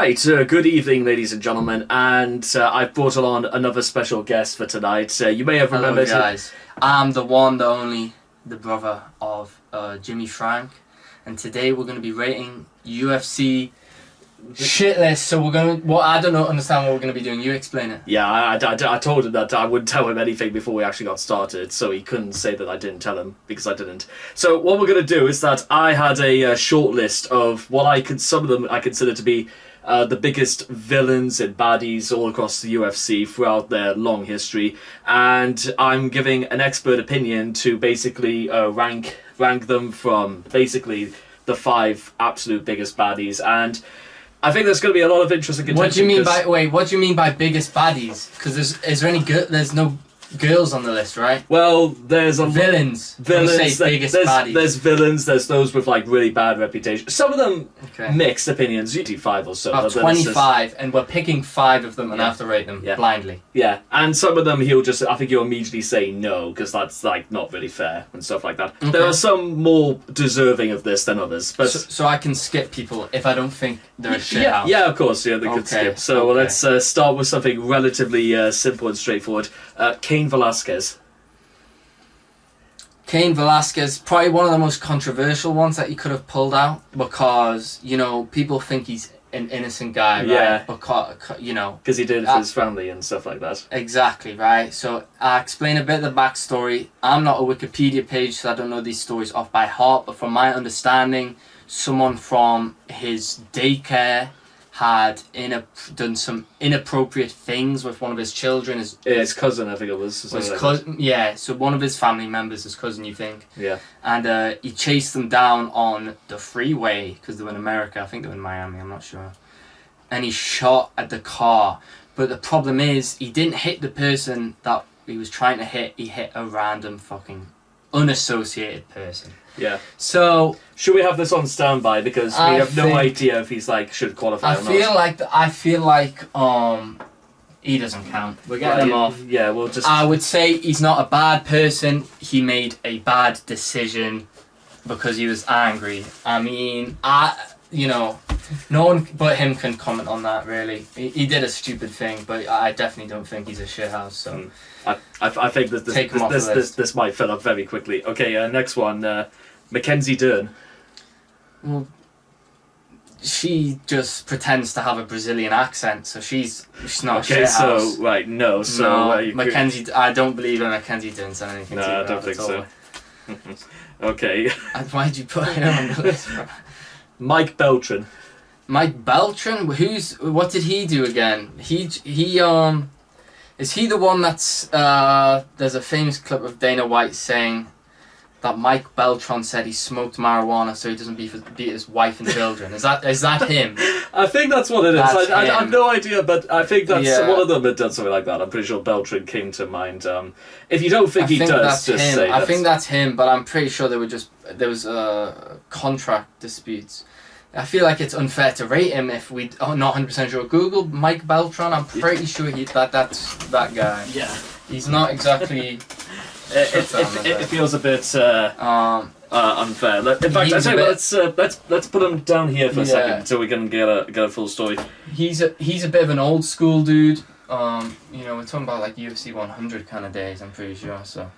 Right, good evening, ladies and gentlemen, and I've brought along another special guest for tonight. You may have remembered... Hello, guys. I'm the one, the only, the brother of Jimmy Frank, and today we're going to be rating UFC shit list. So we're going to... Well, I don't understand what we're going to be doing. You explain it. Yeah, I told him that I wouldn't tell him anything before we actually got started, so he couldn't say that I didn't tell him, because I didn't. So what we're going to do is that I had a short list of what some of them I consider to be the biggest villains and baddies all across the UFC throughout their long history, and I'm giving an expert opinion to basically rank them from basically the 5 absolute biggest baddies. And I think there's going to be a lot of interesting contention. What do you mean by biggest baddies? Because is there any there's no girls on the list, right? Well, there's a villains. Villains. Baddies. There's villains. There's those with like really bad reputation. Some of them mixed opinions. Usually 5 or so. 25, and we're picking 5 of them and have to rate them blindly. Yeah, and some of them I think he'll immediately say no, because that's like not really fair and stuff like that. Okay. There are some more deserving of this than others, but so I can skip people if I don't think they're a shit house. Yeah, of course. Yeah, they could skip. So let's start with something relatively simple and straightforward. Cain Velasquez. Cain Velasquez, probably one of the most controversial ones that he could have pulled out, because, you know, people think he's an innocent guy, right? Yeah. Because, you know... Because he did it for his family and stuff like that. Exactly, right? So, I'll explain a bit of the backstory. I'm not a Wikipedia page, so I don't know these stories off by heart, but from my understanding, someone from his daycare had done some inappropriate things with one of his children. His cousin, I think it was. His cousin, yeah. So one of his family members, his cousin, you think? Yeah. And he chased them down on the freeway, because they were in America. I think they were in Miami. I'm not sure. And he shot at the car. But the problem is, he didn't hit the person that he was trying to hit. He hit a random fucking unassociated person. Yeah. So should we have this on standby, because we have no idea if he's like should qualify or not? I feel like he doesn't count. We're getting him off. Yeah, we'll just... I would say he's not a bad person. He made a bad decision because he was angry. I mean, you know, no one but him can comment on that, really. He did a stupid thing, but I definitely don't think he's a shithouse, so... I think that this might fill up very quickly. Okay, next one, Mackenzie Dern. Well, she just pretends to have a Brazilian accent, so she's not a shithouse. So, right, no, so... No, Mackenzie, I don't believe in Mackenzie Dern saying anything to you. No, I don't think so. Okay. Why'd you put him on the list? Mike Beltran. Mike Beltran? What did he do again? Is he the one that's, there's a famous clip of Dana White saying that Mike Beltran said he smoked marijuana so he doesn't beat his wife and children. Is that him? I think that's what it is. I have no idea, but I think that's one of them that done something like that. I'm pretty sure Beltran came to mind. If you don't think he does, just say that. I think that's him, but I'm pretty sure there was contract disputes. I feel like it's unfair to rate him if we're not 100% sure. Google Mike Beltran. I'm pretty sure that's that guy. Yeah. He's not exactly... it feels a bit unfair. In fact, I say let's put him down here for a second so we can get a full story. He's a bit of an old school dude. You know, we're talking about like UFC 100 kind of days. I'm pretty sure. So,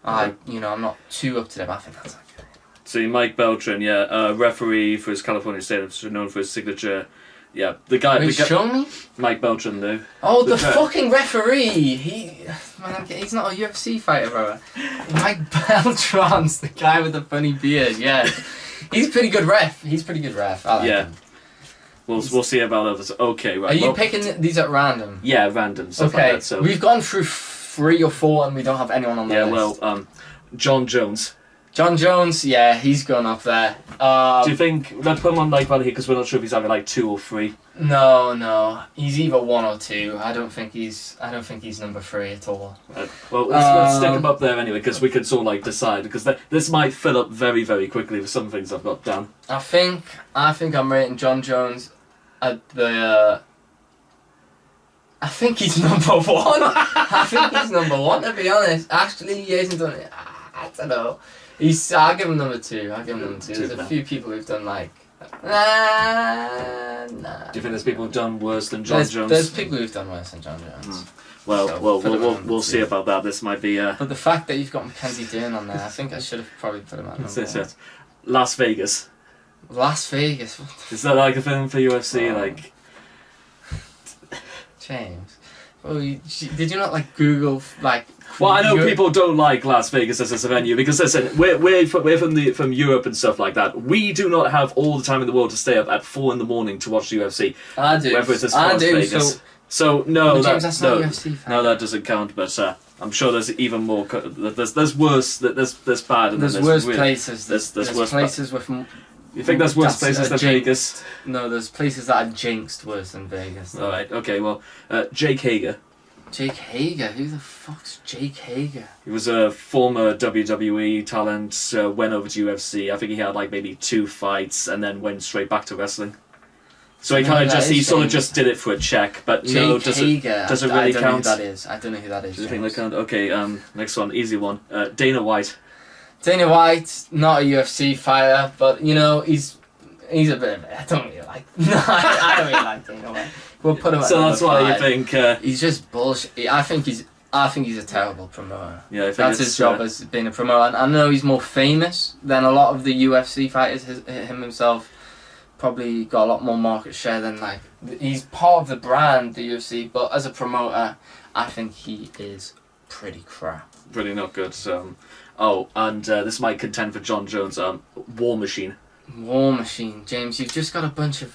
I'm not too up to date, but I think that's okay. So Mike Beltran, referee for his California State, known for his signature. Yeah, the guy. Show me. Mike Beltran, though. Oh, the fucking referee. He's not a UFC fighter, bro. Mike Beltran's the guy with the funny beard. Yeah, he's a pretty good ref. I like him. We'll see about others. Okay, right. Are you picking these at random? Yeah, random. Stuff like that, so we've gone through 3 or 4 and we don't have anyone on the list. Yeah, well, John Jones. John Jones, yeah, he's gone up there. Do you think let's put him on like right here, because we're not sure if he's having like 2 or 3? No, he's either 1 or 2. I don't think he's number 3 at all. Well, let's stick him up there anyway, because we could sort of like decide, because this might fill up very, very quickly with some things I've got down. I think I'm rating John Jones at the. I think he's number 1. I think he's number 1, to be honest. Actually, he hasn't done it. I don't know. I'll give him number 2. There's a few people who've done like Nah. Do you think there's people who've done worse than John Jones? There's people who've done worse than John Jones. Well, So, we'll see about that. This might be. But the fact that you've got Mackenzie Dern on there, I think I should have probably put him at number one. Las Vegas. Las Vegas. Is that like a film for UFC? Oh. Like, James. Well, did you not like Google like? well, I know people don't like Las Vegas as a venue because listen, we're from Europe and stuff like that. We do not have all the time in the world to stay up at 4 a.m. to watch the UFC. I do. Whether it's as far as Vegas. So no, James, that's not UFC fan. No, that doesn't count. But I'm sure there's even more. There's worse. There's bad. And There's worse places. There's worse places with. You think there's worse places than Vegas? No, there's places that are jinxed worse than Vegas. All right. Okay. Well, Jake Hager. Jake Hager? Who the fuck's Jake Hager? He was a former WWE talent. Went over to UFC. I think he had like maybe 2 fights and then went straight back to wrestling. So he kind of just did it for a check, but Jake no, does Hager. It really count? I don't know who that is. I don't know who that is. Do you think that count? Okay. Next one, easy one. Dana White. Dana White, not a UFC fighter, but you know he's a bit of I don't really like. No, I don't really like Dana White. We'll put him at So that's why 5. you think he's just bullshit. I think he's a terrible promoter. Yeah, I think that's his job as being a promoter. And I know he's more famous than a lot of the UFC fighters. Him himself probably got a lot more market share than like he's part of the brand, the UFC. But as a promoter, I think he is pretty crap. Pretty not good. And this might contend for John Jones. War Machine. War Machine, James. You've just got a bunch of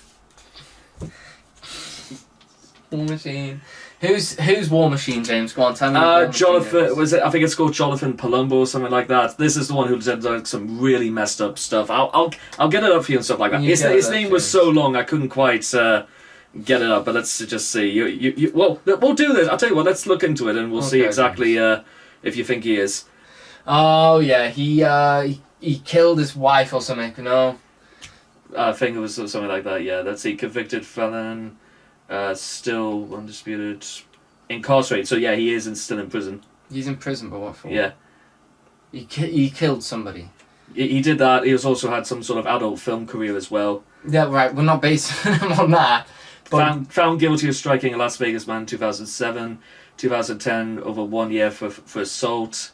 War Machine. Who's War Machine, James? Go on, tell me. Jonathan, was it? I think it's called Jonathan Palumbo or something like that. This is the one who did like some really messed up stuff. I'll get it up for you and stuff like that. His name was so long I couldn't quite get it up. But let's just see. Well, we'll do this. I'll tell you what. Let's look into it and we'll see exactly if you think he is. Oh yeah, he killed his wife or something. No. I think it was something like that. Yeah. Let's see. Convicted felon. Still undisputed, incarcerated. So yeah, he is still in prison. He's in prison, but what for? Yeah, he killed somebody. He did that. He has also had some sort of adult film career as well. Yeah, right. We're not basing him on that. But found guilty of striking a Las Vegas man in 2007, 2010 over 1 year for assault,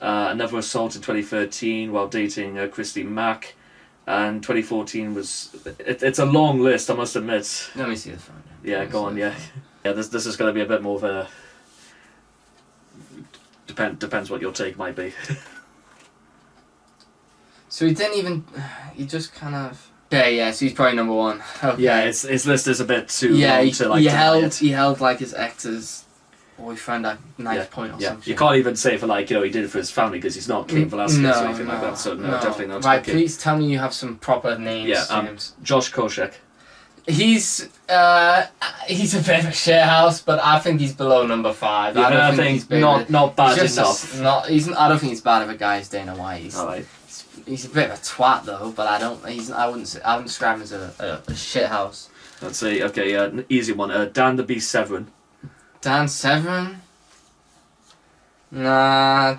another assault in 2013 while dating Christy Mack. And 2014 was... It's a long list, I must admit. Let me see the phone. Yeah, go on, yeah. Yeah, this is going to be a bit more of a... Depends what your take might be. So he didn't even... He just kind of... Yeah, so he's probably number 1. Okay. Yeah, his list is a bit too long to like... He held like his ex's boyfriend at knife point or something. You can't even say for like, he did it for his family because he's not Cain Velasquez or anything like that. So no, definitely not. Right, please tell me you have some proper names. Yeah, James. Josh Koscheck. He's a bit of a shithouse, but I think he's below number 5. Yeah, I think he's not bad enough. I don't think he's bad of a guy as Dana White. Alright. He's a bit of a twat though, but I wouldn't describe him as a shithouse. Let's see. Okay, an easy one. Dan the Beast Severin. Dan Severin? Nah,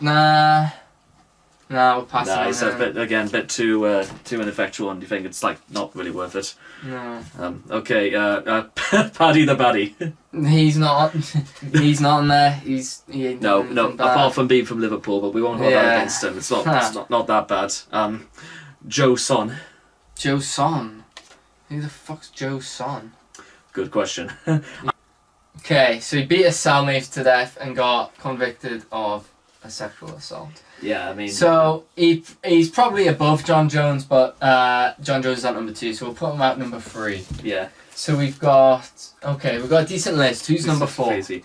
we'll pass Nah, he's a bit too ineffectual, and you think it's like not really worth it. No. Okay, Paddy the Baddy. He's not in there. No. Apart from being from Liverpool, but we won't hold that against him. It's not that bad. Joe Son. Joe Son. Who the fuck's Joe Son? Good question. Okay, so he beat a cellmate to death and got convicted of a sexual assault. Yeah, I mean... So, he's probably above John Jones, but John Jones is at number 2, so we'll put him at number 3. Yeah. So we've got a decent list. Who's number 4? Crazy.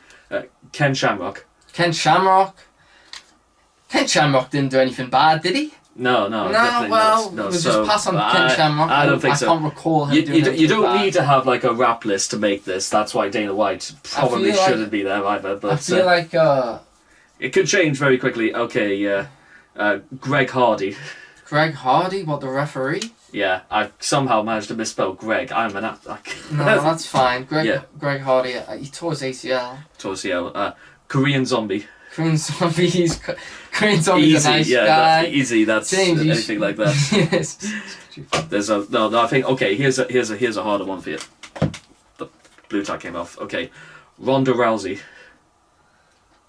Ken Shamrock. Ken Shamrock? Ken Shamrock didn't do anything bad, did he? No, definitely not. No, we'll just pass on Ken Shamrock. I don't think so. I can't recall him doing anything You don't bad. need to have like a rap list to make this. That's why Dana White probably shouldn't be there either. But I feel like... it could change very quickly. Okay, Greg Hardy. Greg Hardy? What, the referee? Yeah, I somehow managed to misspell Greg. I'm an... No, that's fine. Greg Hardy, he tore his ACL. Tore ACL. Korean Zombie. Korean Zombie, Korean Zombie's a nice guy. Easy. That's James, anything like that. Yes. There's a no. I think okay. Here's a harder one for you. The blue tag came off. Okay, Ronda Rousey.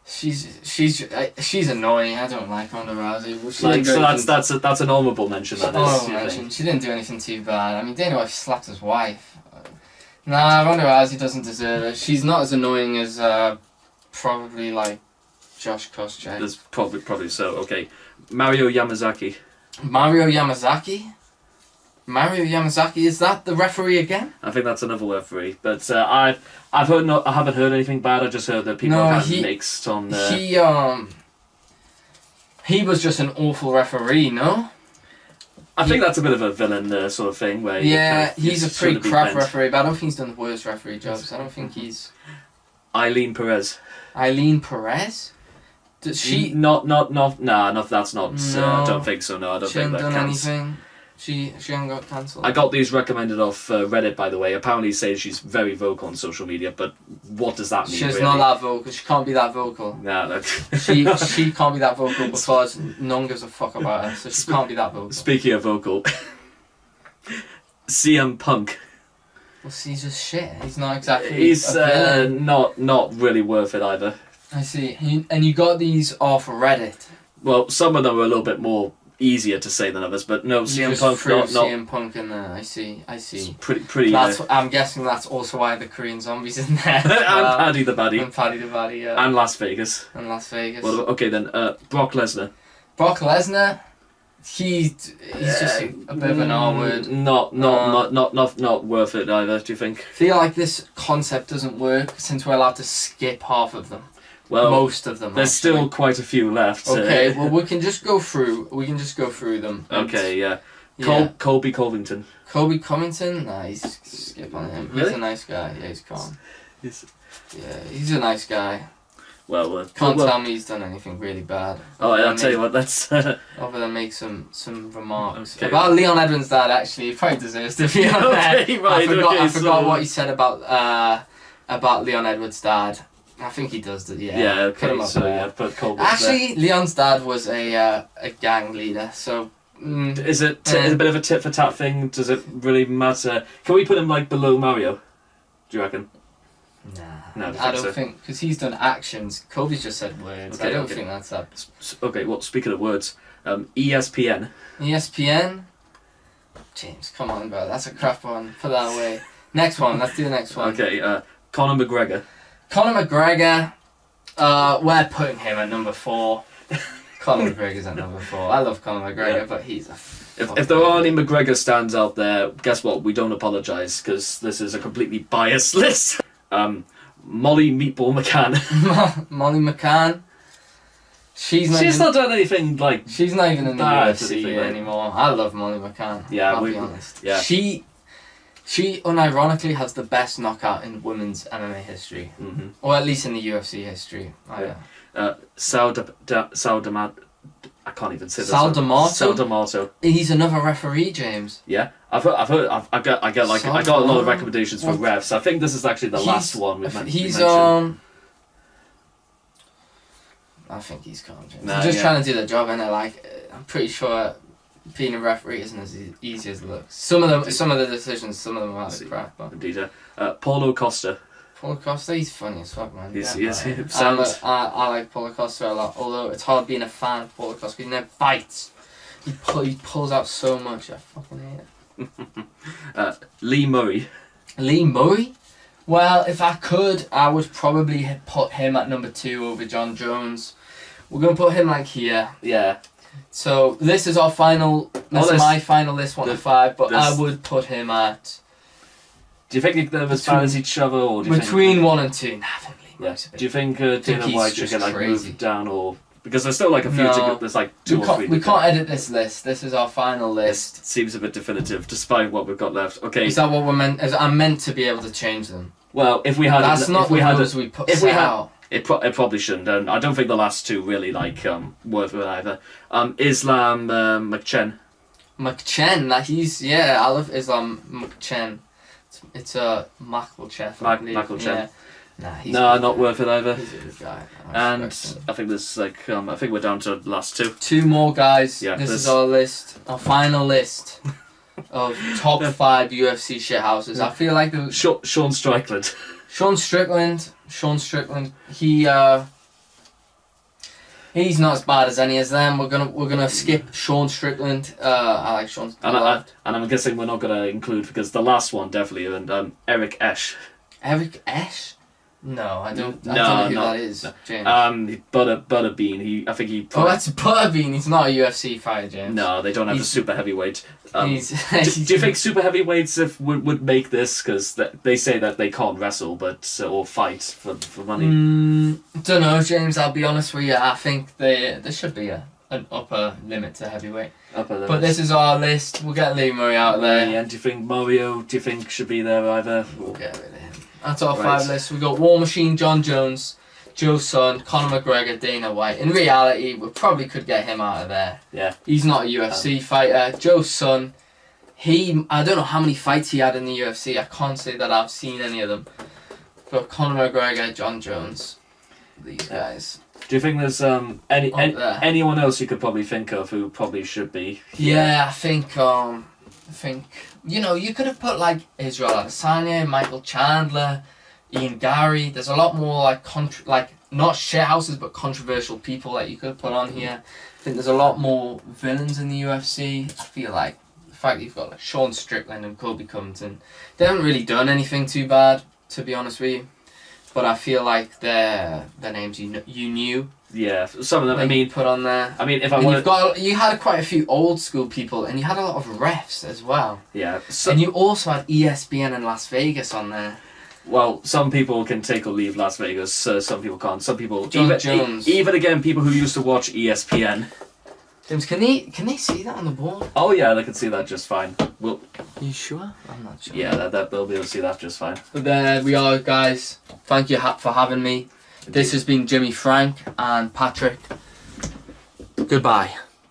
She's annoying. I don't like Ronda Rousey. So that's an honourable mention. She didn't do anything too bad. I mean, Dana White slapped his wife. Nah, Ronda Rousey doesn't deserve it. She's not as annoying as probably like Josh Koscheck. There's probably so. Okay, Mario Yamazaki. Mario Yamazaki, is that the referee again? I think that's another referee, but I haven't heard anything bad. I just heard that people have had mixed on. He was just an awful referee, no? I think that's a bit of a villain sort of thing where he's a pretty crap referee, but I don't think he's done the worst referee jobs. I don't think he's. Eileen Perez. Does she? Nah, that's not. I don't think so. No, I don't think that counts. She hasn't done anything. She hasn't got cancelled. I got these recommended off Reddit, by the way. Apparently, saying she's very vocal on social media, but what does that mean? She's not that vocal. She can't be that vocal. No. she can't be that vocal because no one gives a fuck about her, so she can't be that vocal. Speaking of vocal, CM Punk. Well, he's just shit. He's not exactly. He's not really worth it either. I see. And you got these off Reddit. Well, some of them were a little bit more easier to say than others, but no, CM Punk not CM Punk in there. I see. It's pretty. I'm guessing that's also why the Korean Zombie's in there. And Paddy the Baddy. And Paddy the Baddy, yeah. And Las Vegas. Well, okay then, Brock Lesnar. Brock Lesnar. He's just a bit of an R word. Not worth it either. Do you think? I feel like this concept doesn't work since we're allowed to skip half of them. Well, most of them. There's still quite a few left. Okay, well we can just go through them. Okay, yeah. Colby Covington. Colby Covington? Nah, he's skip on him. Really? He's a nice guy. Yeah, he's calm. He's a nice guy. Well, can't tell me he's done anything really bad. Oh, yeah, I'll tell you what. Let's other than make some remarks about Leon Edwards' dad. Actually, he probably deserves to be on there. Okay, right. I forgot what he said about Leon Edwards' dad. I think he does that. Yeah. Okay. Put Colby. Actually, Leon's dad was a gang leader. So. Is it a bit of a tit for tat thing? Does it really matter? Can we put him like below Mario? Do you reckon? Nah, I don't think because he's done actions. Kobe's just said words. I don't think that's that. Okay, well, speaking of words, ESPN. ESPN. James, come on, bro. That's a crap one. Put that away. Next one. Let's do the next one. Okay, Conor McGregor. Conor McGregor. We're putting him at number 4. Conor McGregor's at number 4. I love Conor McGregor, but he's a. If there are any McGregor stands out there, guess what? We don't apologise because this is a completely biased list. Molly Meatball McCann. Molly McCann. She's not done anything like. She's not even in the UFC anymore. I love Molly McCann. Yeah, I'll be honest. Yeah. She unironically has the best knockout in women's MMA history, or at least in the UFC history. I can't even say this. Sal D'Amato. Sal D'Amato. He's another referee, James. Yeah, I've heard. I got a lot of recommendations for refs. I think this is actually the last one we've mentioned. I think he's calm, James. They're just trying to do their job, and I'm pretty sure being a referee isn't as easy as it looks. Some of the decisions, some of them are crap. But. Indeed. Paulo Costa. Paulo Costa, he's funny as fuck, man. I like Paulo Costa a lot, although it's hard being a fan of Paulo Costa because he never fights. He pulls out so much, I fucking hate it. Lee Murray. Lee Murray? Well, if I could, I would probably put him at number 2 over John Jones. We're going to put him like here. Yeah. So this is our final, this is my final list, 1 to 5, but I would put him at... Do you think they're as bad as each other, or do you between think, 1 and 2? Nah, do you think Dana White should get moved down, or because there's still like a few? There's like 2 or 3. We can't edit this list. This is our final list. It seems a bit definitive, despite what we've got left. Okay. Is that what we're meant? I'm meant to be able to change them. Well, if we had, that's not the rules we put. It probably shouldn't, and I don't think the last 2 really worth it either. Islam McChen. McChen, I love Islam McChen. It's a Makhachev. Makhachev. Nah, he's No, good. not worth it either. He's a good guy. And respect him. I think there's like I think we're down to the last two. 2 more guys. Yeah, This this- is our list. Our final list of top 5 UFC shithouses. I feel like the Sean Strickland. Sean Strickland. He's not as bad as any of them. We're gonna skip Sean Strickland. I like Sean. And I'm guessing we're not gonna include because the last one definitely and Eric Esch. Eric Esch? No, I don't No, know who no, that is. no. James. Butterbean. I think he. Oh, that's Butterbean. He's not a UFC fighter, James. No, they don't have the He's- super heavyweight. Do He's, you think super heavyweights would make this? Because they say that they can't wrestle, but or fight for money. Don't know, James. I'll be honest with you. I think there should be an upper limit to heavyweight. But this is our list. We'll get Lee Murray out of there. And do you think Mario? Do you think should be there either? We'll get rid of him. That's our Right. 5 list. We got War Machine, John Jones, Joe Son, Conor McGregor, Dana White. In reality, we probably could get him out of there. Yeah. He's not a UFC fighter. Joe Son, I don't know how many fights he had in the UFC. I can't say that I've seen any of them. But Conor McGregor, John Jones, these guys. Do you think there's Up there. anyone else you could probably think of who probably should be? Yeah, I think you could have put like Israel Adesanya, Michael Chandler, Ian Gary. There's a lot more like not shithouses but controversial people that you could have put on here. I think there's a lot more villains in the UFC. I feel like the fact that you've got like Sean Strickland and Colby Covington, they haven't really done anything too bad, to be honest with you. But I feel like they're names you knew. Yeah, some of them. that I mean, you put on there. if I And want, you had quite a few old school people, and you had a lot of refs as well. yeah. And you also had ESPN and Las Vegas on there. Well, some people can take or leave Las Vegas. Some people can't. Some people John Jones. even again people who used to watch ESPN. James, can they see that on the board? Oh yeah, they can see that just fine. Well, Are you sure? I'm not sure. yeah, they'll be able to see that just fine. But there we are, guys. Thank you for having me. This has been Jimmy, Frank, and Patrick. Goodbye.